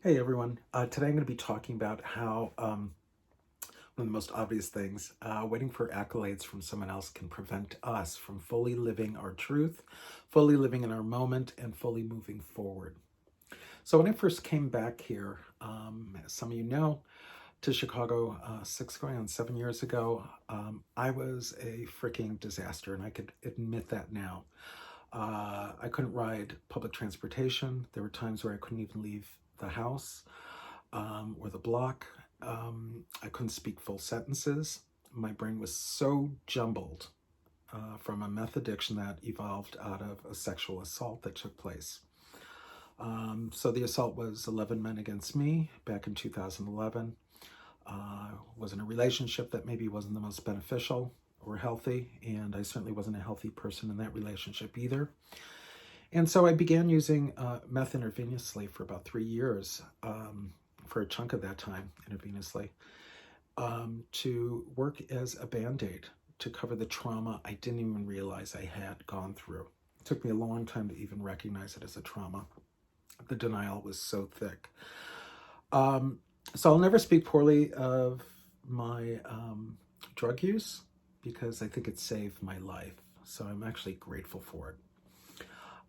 Hey everyone. Today I'm going to be talking about how one of the most obvious things, waiting for accolades from someone else can prevent us from fully living our truth, fully living in our moment, and fully moving forward. So when I first came back here, as some of you know, to Chicago 7 years ago, I was a freaking disaster, and I could admit that now. I couldn't ride public transportation. There were times where I couldn't even leave the house or the block. I couldn't speak full sentences. My brain was so jumbled from a meth addiction that evolved out of a sexual assault that took place. So the assault was 11 men against me back in 2011. Was in a relationship that maybe wasn't the most beneficial or healthy, and I certainly wasn't a healthy person in that relationship either. And so I began using meth intravenously for about 3 years, for a chunk of that time, intravenously, to work as a Band-Aid to cover the trauma I didn't even realize I had gone through. It took me a long time to even recognize it as a trauma. The denial was so thick. So I'll never speak poorly of my drug use because I think it saved my life. So I'm actually grateful for it.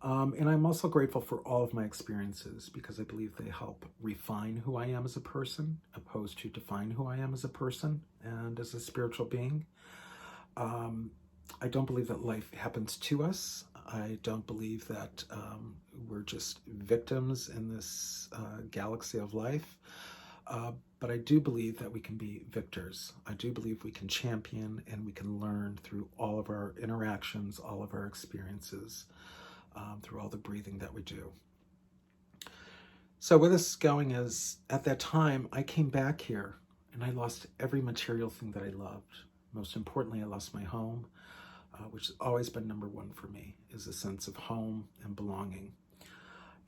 And I'm also grateful for all of my experiences because I believe they help refine who I am as a person, opposed to define who I am as a person and as a spiritual being. I don't believe that life happens to us. I don't believe that we're just victims in this galaxy of life. But I do believe that we can be victors. I do believe we can champion and we can learn through all of our interactions, all of our experiences, through all the breathing that we do. So where this is going is, at that time, I came back here and I lost every material thing that I loved. Most importantly, I lost my home, which has always been number one for me, is a sense of home and belonging.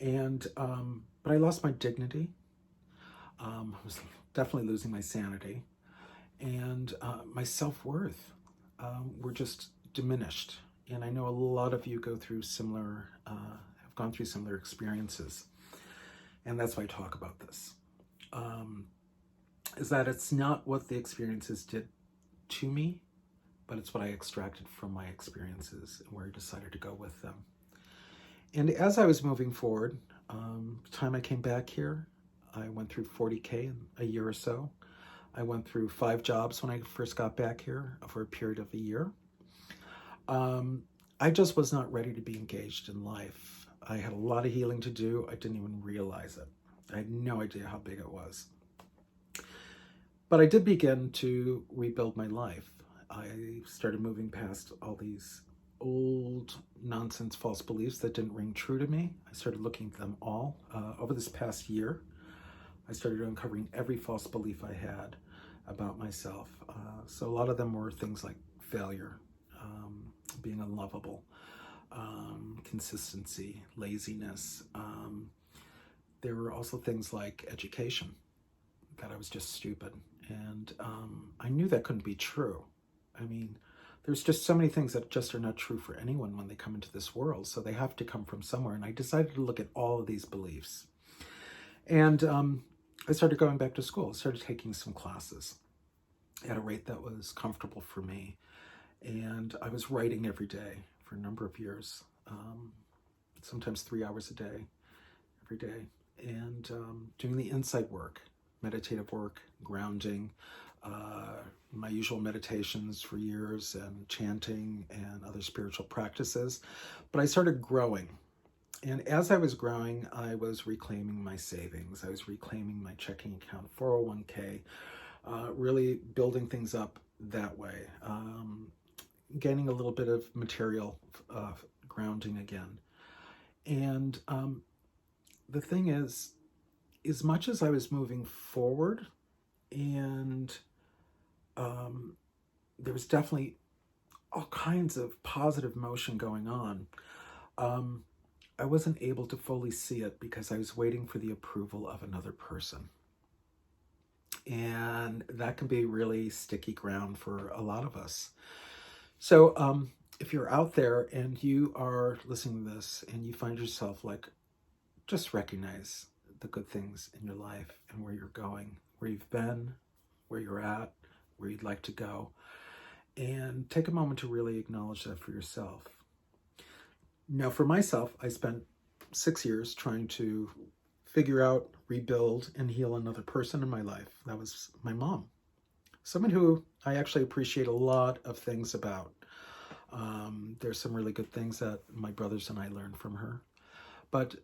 And but I lost my dignity. I was definitely losing my sanity, and my self-worth were just diminished. And I know a lot of you go through similar, have gone through similar experiences, and that's why I talk about this. Is that it's not what the experiences did to me, but it's what I extracted from my experiences and where I decided to go with them. And as I was moving forward, the time I came back here, I went through 40K in a year or so. I went through 5 jobs when I first got back here for a period of a year. I just was not ready to be engaged in life. I had a lot of healing to do. I didn't even realize it. I had no idea how big it was. But I did begin to rebuild my life. I started moving past all these old nonsense false beliefs that didn't ring true to me. I started looking at them all. Over this past year, I started uncovering every false belief I had about myself. So a lot of them were things like failure, being unlovable, consistency, laziness. There were also things like education, that I was just stupid. And I knew that couldn't be true. I mean, there's just so many things that just are not true for anyone when they come into this world. So they have to come from somewhere. And I decided to look at all of these beliefs. And I started going back to school. I started taking some classes at a rate that was comfortable for me. And I was writing every day for a number of years, sometimes 3 hours a day, every day, and doing the inside work, meditative work, grounding, my usual meditations for years, and chanting and other spiritual practices. But I started growing. And as I was growing, I was reclaiming my savings. I was reclaiming my checking account, 401k, really building things up that way, gaining a little bit of material grounding again. And the thing is, as much as I was moving forward, and there was definitely all kinds of positive motion going on, I wasn't able to fully see it because I was waiting for the approval of another person. And that can be really sticky ground for a lot of us. So if you're out there and you are listening to this and you find yourself like, just recognize the good things in your life and where you're going, where you've been, where you're at, where you'd like to go. And take a moment to really acknowledge that for yourself. Now, for myself, I spent 6 years trying to figure out, rebuild, and heal another person in my life. That was my mom, someone who I actually appreciate a lot of things about. There's some really good things that my brothers and I learned from her. But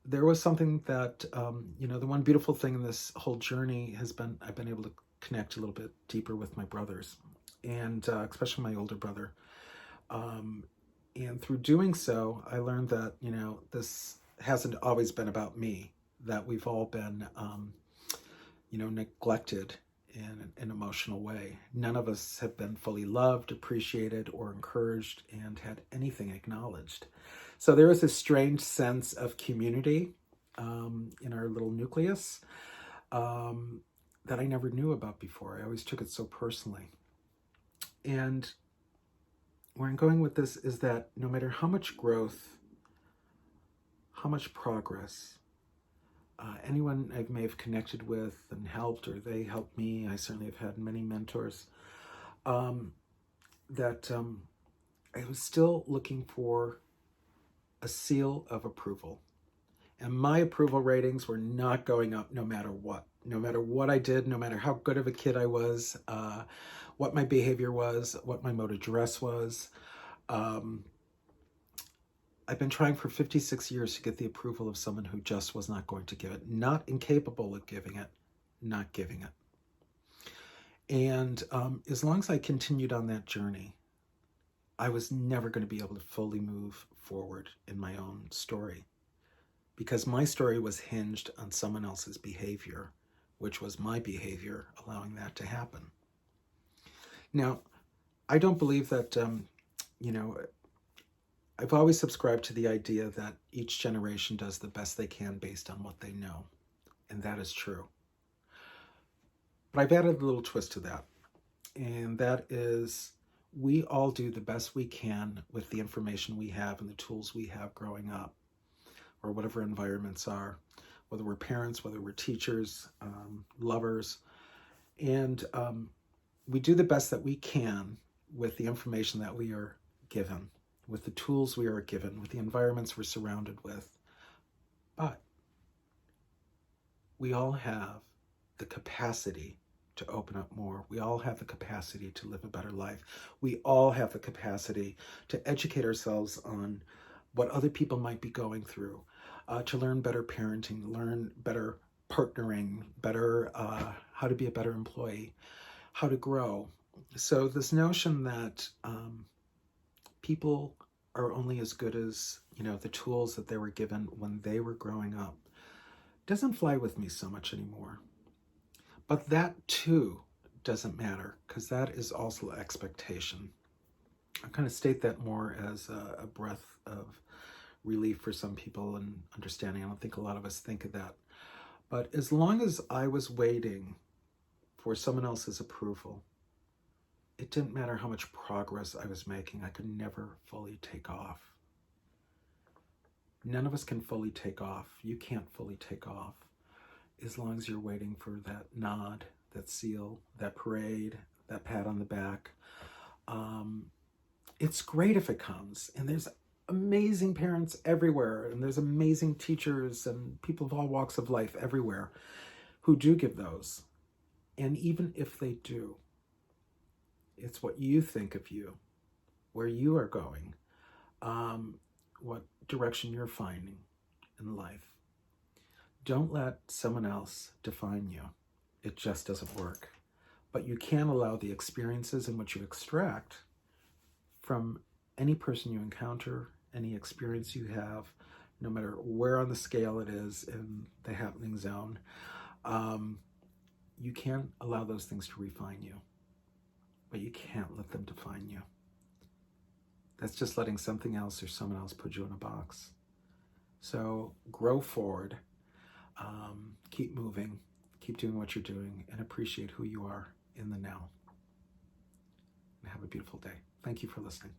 there was something that, the one beautiful thing in this whole journey has been I've been able to connect a little bit deeper with my brothers, and especially my older brother. And through doing so, I learned that, this hasn't always been about me, that we've all been, neglected in an emotional way. None of us have been fully loved, appreciated, or encouraged and had anything acknowledged. So there is a strange sense of community in our little nucleus that I never knew about before. I always took it so personally. And where I'm going with this is that no matter how much growth, how much progress, anyone I may have connected with and helped, or they helped me, I certainly have had many mentors, that I was still looking for a seal of approval. And my approval ratings were not going up no matter what. No matter what I did, no matter how good of a kid I was, what my behavior was, what my mode of dress was. I've been trying for 56 years to get the approval of someone who just was not going to give it, not incapable of giving it, not giving it. And as long as I continued on that journey, I was never going to be able to fully move forward in my own story, because my story was hinged on someone else's behavior, which was my behavior allowing that to happen. Now, I don't believe that, I've always subscribed to the idea that each generation does the best they can based on what they know, and that is true. But I've added a little twist to that, and that is we all do the best we can with the information we have and the tools we have growing up, or whatever environments are, whether we're parents, whether we're teachers, lovers, and we do the best that we can with the information that we are given, with the tools we are given, with the environments we're surrounded with. But we all have the capacity to open up more. We all have the capacity to live a better life. We all have the capacity to educate ourselves on what other people might be going through, to learn better parenting, learn better partnering, better how to be a better employee, how to grow. So this notion that people are only as good as, the tools that they were given when they were growing up doesn't fly with me so much anymore. But that too doesn't matter, because that is also expectation. I kind of state that more as a breath of relief for some people and understanding. I don't think a lot of us think of that. But as long as I was waiting for someone else's approval, it didn't matter how much progress I was making. I could never fully take off. None of us can fully take off. You can't fully take off as long as you're waiting for that nod, that seal, that parade, that pat on the back. It's great if it comes, and there's amazing parents everywhere, and there's amazing teachers and people of all walks of life everywhere who do give those. And even if they do, it's what you think of you, where you are going, what direction you're finding in life. Don't let someone else define you. It just doesn't work. But you can allow the experiences in which you extract from any person you encounter, any experience you have, no matter where on the scale it is in the happening zone, you can allow those things to refine you, but you can't let them define you. That's just letting something else or someone else put you in a box. So grow forward, keep moving, keep doing what you're doing, and appreciate who you are in the now. And have a beautiful day. Thank you for listening.